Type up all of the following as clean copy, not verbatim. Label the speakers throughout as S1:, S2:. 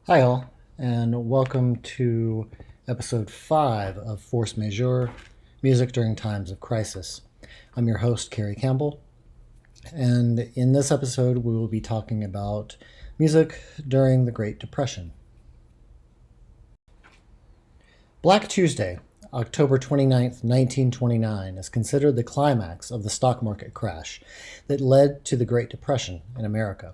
S1: Hi, all, and welcome to episode 5 of Force Majeure Music During Times of Crisis. I'm your host, Carrie Campbell, and in this episode, we will be talking about music during the Great Depression. Black Tuesday, October 29th, 1929, is considered the climax of the stock market crash that led to the Great Depression in America.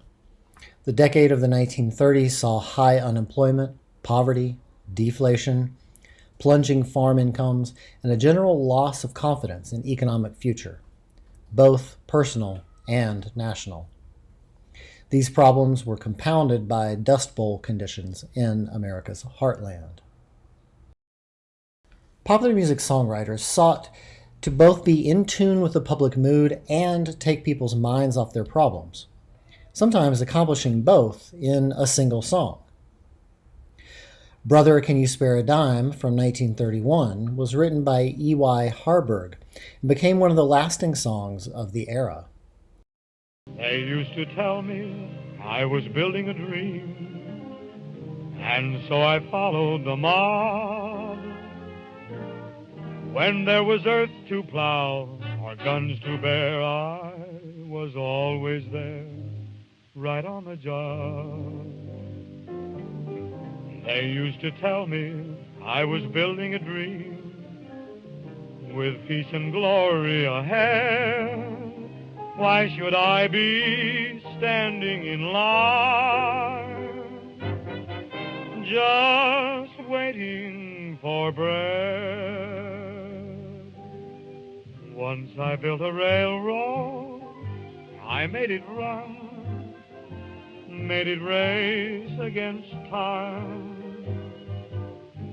S1: The decade of the 1930s saw high unemployment, poverty, deflation, plunging farm incomes, and a general loss of confidence in economic future, both personal and national. These problems were compounded by Dust Bowl conditions in America's heartland. Popular music songwriters sought to both be in tune with the public mood and take people's minds off their problems, sometimes accomplishing both in a single song. Brother, Can You Spare a Dime from 1931 was written by E.Y. Harburg and became one of the lasting songs of the era.
S2: They used to tell me I was building a dream, and so I followed the mob. When there was earth to plow or guns to bear, I was always there, right on the job. They used to tell me I was building a dream with peace and glory ahead. Why should I be standing in line, just waiting for bread? Once I built a railroad, I made it run, made it race against time.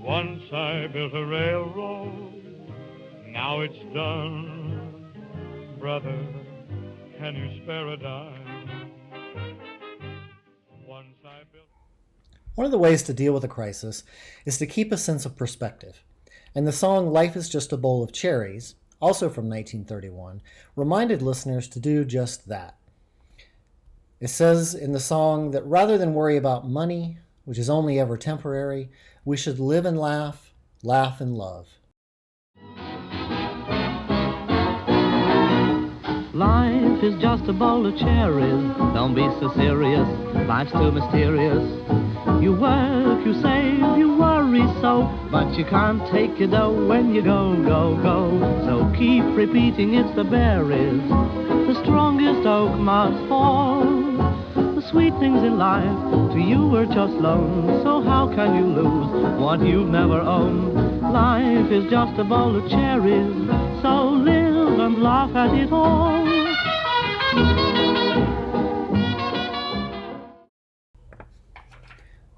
S2: Once I built a railroad, now it's done. Brother, can you spare a dime? Once I built...
S1: One of the ways to deal with a crisis is to keep a sense of perspective, and the song Life is Just a Bowl of Cherries, also from 1931, reminded listeners to do just that. It says in the song that rather than worry about money, which is only ever temporary, we should live and laugh, laugh and love.
S3: Life is just a bowl of cherries. Don't be so serious. Life's too mysterious. You work, you save, you worry so, but you can't take your dough when you go, go, go. So keep repeating it's the berries. The strongest oak must fall. The sweet things in life to you are just loans. So how can you lose what you've never owned? Life is just a bowl of cherries. So live and laugh at it all.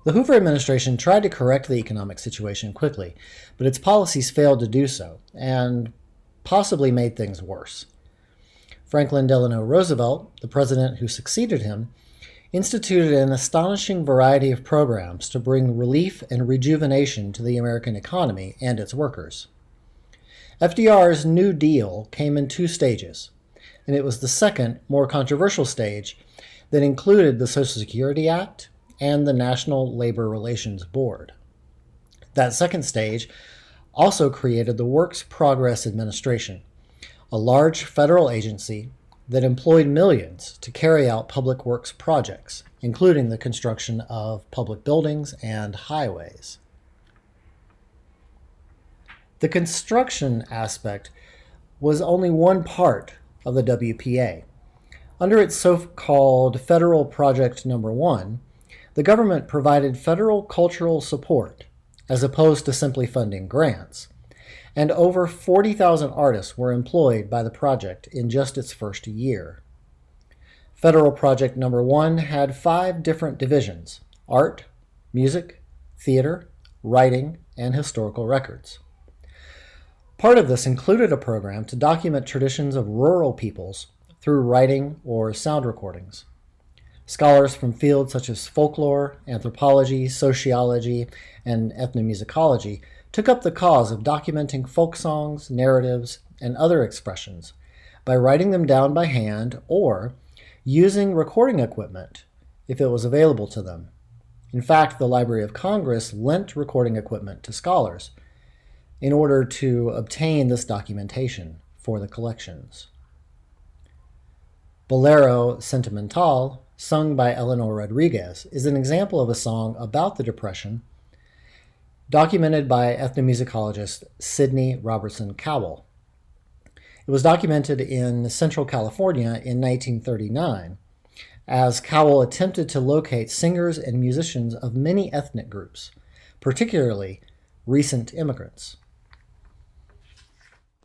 S1: The Hoover administration tried to correct the economic situation quickly, but its policies failed to do so, and possibly made things worse. Franklin Delano Roosevelt, the president who succeeded him, instituted an astonishing variety of programs to bring relief and rejuvenation to the American economy and its workers. FDR's New Deal came in 2 stages, and it was the second, more controversial stage that included the Social Security Act and the National Labor Relations Board. That second stage also created the Works Progress Administration, a large federal agency that employed millions to carry out public works projects, including the construction of public buildings and highways. The construction aspect was only one part of the WPA. Under its so-called Federal Project Number 1, the government provided federal cultural support, as opposed to simply funding grants, and over 40,000 artists were employed by the project in just its first year. Federal Project Number 1 had 5 different divisions: art, music, theater, writing, and historical records. Part of this included a program to document traditions of rural peoples through writing or sound recordings. Scholars from fields such as folklore, anthropology, sociology, and ethnomusicology took up the cause of documenting folk songs, narratives, and other expressions by writing them down by hand or using recording equipment if it was available to them. In fact, the Library of Congress lent recording equipment to scholars in order to obtain this documentation for the collections. Bolero Sentimental, sung by Eleanor Rodriguez, is an example of a song about the Depression documented by ethnomusicologist Sidney Robertson Cowell. It was documented in Central California in 1939 as Cowell attempted to locate singers and musicians of many ethnic groups, particularly recent immigrants.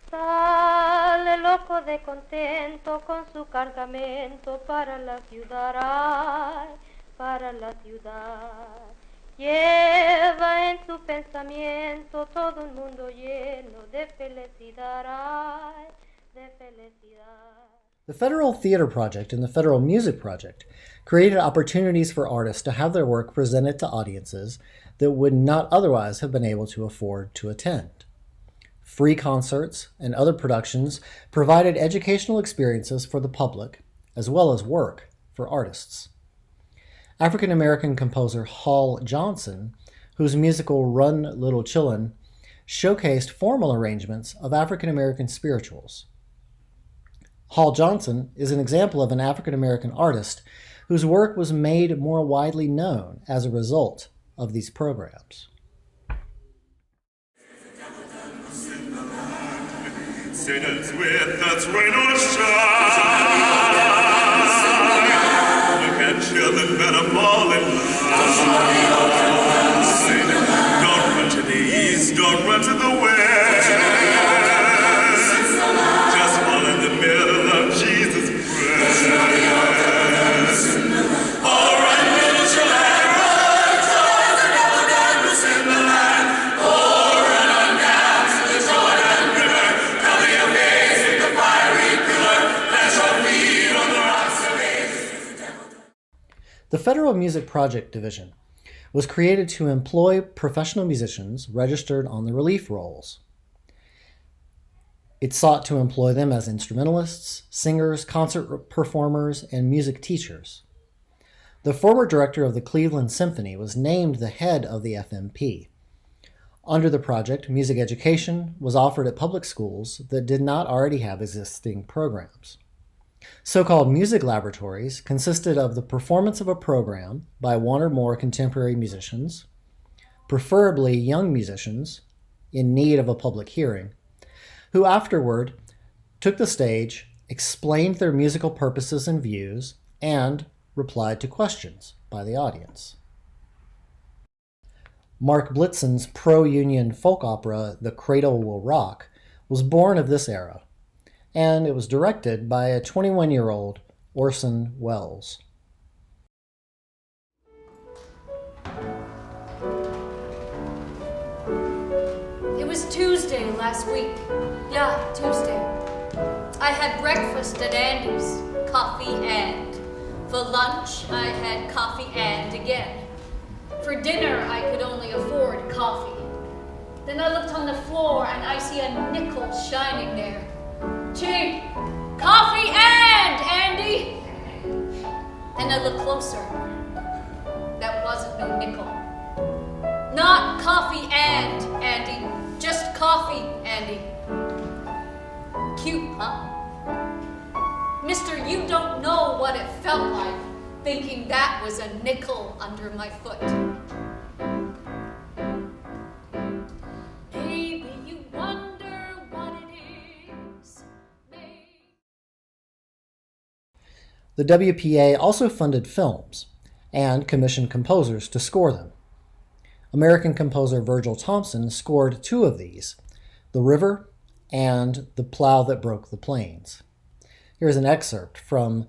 S4: Sale loco de contento con su cargamento para la ciudad, ay, para la ciudad. Lleva en su pensamiento todo un mundo lleno de felicidad, ay, de felicidad.
S1: The Federal Theater Project and the Federal Music Project created opportunities for artists to have their work presented to audiences that would not otherwise have been able to afford to attend. Free concerts and other productions provided educational experiences for the public, as well as work for artists. African American composer Hall Johnson, whose musical Run Little Chillun showcased formal arrangements of African American spirituals. Hall Johnson is an example of an African American artist whose work was made more widely known as a result of these programs.
S5: Sinners with us, rain or shine. Look at children that are falling. Don't run to the east, don't run to the west. Just fall in the middle of Jesus' breast. All right, little children, run towards the devil that was in the line. Oh, run on down to the Jordan River. Cover your face with the fiery pillar. Plant your feet on the rocks of ages.
S1: The Federal Music Project Division was created to employ professional musicians registered on the relief rolls. It sought to employ them as instrumentalists, singers, concert performers, and music teachers. The former director of the Cleveland Symphony was named the head of the FMP. Under the project, music education was offered at public schools that did not already have existing programs. So-called music laboratories consisted of the performance of a program by one or more contemporary musicians, preferably young musicians in need of a public hearing, who afterward took the stage, explained their musical purposes and views, and replied to questions by the audience. Mark Blitzen's pro-union folk opera, The Cradle Will Rock, was born of this era, and it was directed by a 21-year-old Orson Welles.
S6: It was Tuesday last week. Yeah, Tuesday. I had breakfast at Andy's, coffee and. For lunch, I had coffee and again. For dinner, I could only afford coffee. Then I looked on the floor and I see a nickel shining there. Gee, coffee and, Andy! Then I looked closer. That wasn't no nickel. Not coffee and, Andy. Just coffee, Andy. Cute, huh? Mister, you don't know what it felt like thinking that was a nickel under my foot. Maybe you wonder what it is.
S1: The WPA also funded films and commissioned composers to score them. American composer Virgil Thompson scored two of these, The River and The Plow That Broke the Plains. Here's an excerpt from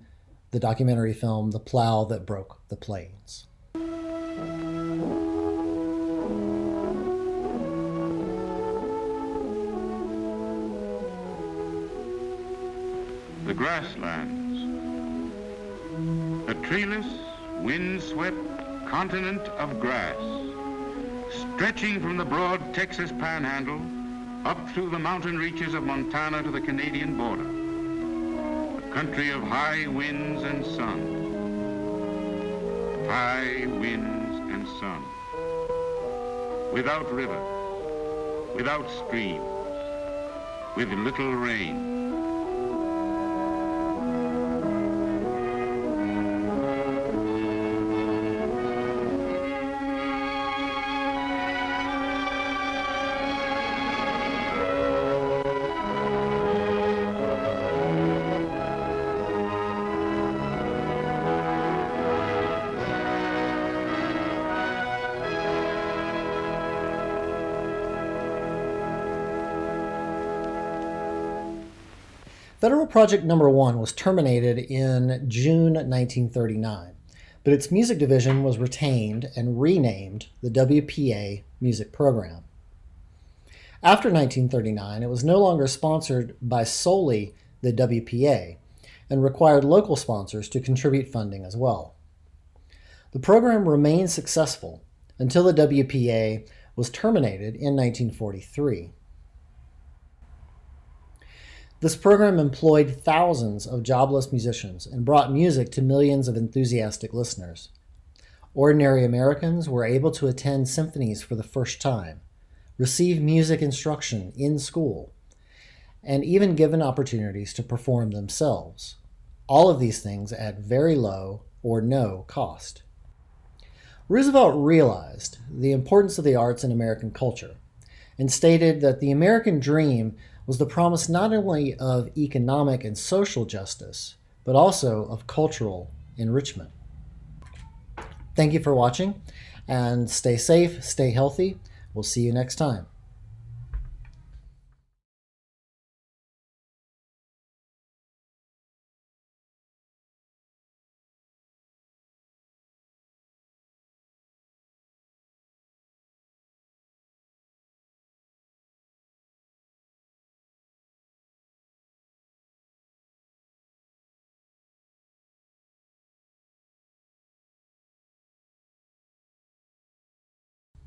S1: the documentary film The Plow That Broke the Plains.
S7: The grasslands, a treeless, wind-swept continent of grass, stretching from the broad Texas panhandle up through the mountain reaches of Montana to the Canadian border. A country of high winds and sun. High winds and sun. Without river, without stream, with little rain.
S1: Federal Project Number 1 was terminated in June 1939, but its music division was retained and renamed the WPA Music Program. After 1939, it was no longer sponsored by solely the WPA and required local sponsors to contribute funding as well. The program remained successful until the WPA was terminated in 1943. This program employed thousands of jobless musicians and brought music to millions of enthusiastic listeners. Ordinary Americans were able to attend symphonies for the first time, receive music instruction in school, and even given opportunities to perform themselves. All of these things at very low or no cost. Roosevelt realized the importance of the arts in American culture and stated that the American dream was the promise not only of economic and social justice, but also of cultural enrichment. Thank you for watching, and stay safe, stay healthy. We'll see you next time.